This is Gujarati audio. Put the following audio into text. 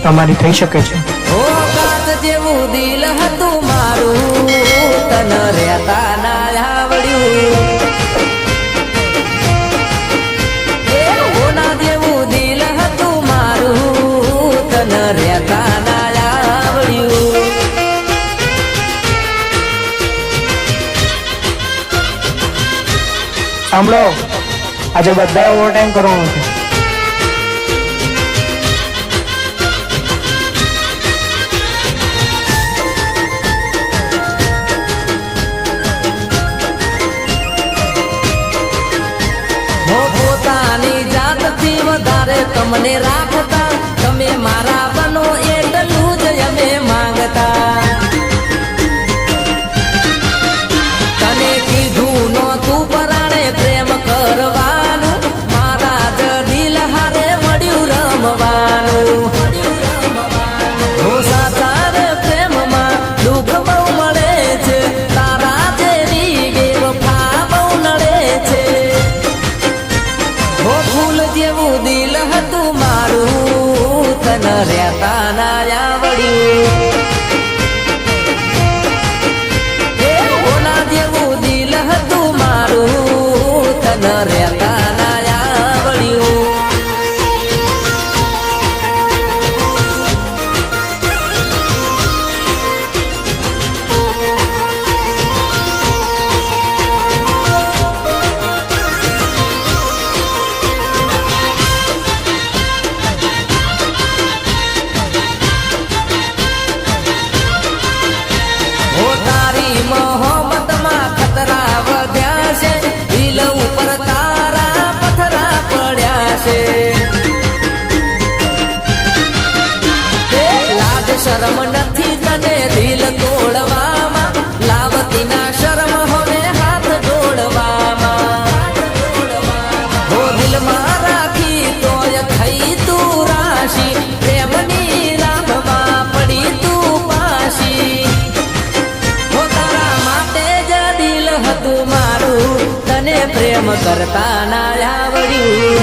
તમારી થઈ શકે છે। ઓ કાચ જેવું દિલ હતું મારું, તને રહેતા ના આવડ્યું। એ હોના જેવું દિલ હતું મારું, તને રહેતા ના આવડ્યું। સાંભળો, આજે બધા ઓવરટાઈમ કરવાનો છે। પોતાની જાતથી વધારે તમને રાખતા, તમે મારા બનો એટલું જ અમે માંગતા। તને કીધું નહોતું પરાણે પ્રેમ કરવાનું, મારા જ દિલ હારે મળ્યું રમવાનું। સાચાર પ્રેમમાં દુઃખ બહુ મળે છે, તારા જેવી બેવફા બહુ નડે છે। ફૂલ જેવું દિલ હતું મારું, તને રહેતા ના આવડ્યું। એ ઓના જેવું દિલ હતું મારું, તને રહેતા ના આવડ્યું। તારી મોહબ્બતમાં ખતરા વધ્યા છે, દિલ ઉપર તારા પથરા પડ્યા છે। લાજ શરમ નથી તને દિલ તોડવામાં, લાવતી ના શરમ હવે હાથ જોડવામાં। હો દિલમાં રાખી તોય થઈ તું રાશી, પ્રેમની રાહમાં પડી તું પાશી। હતું મારું, તને પ્રેમ કરતા ના આવડ્યું।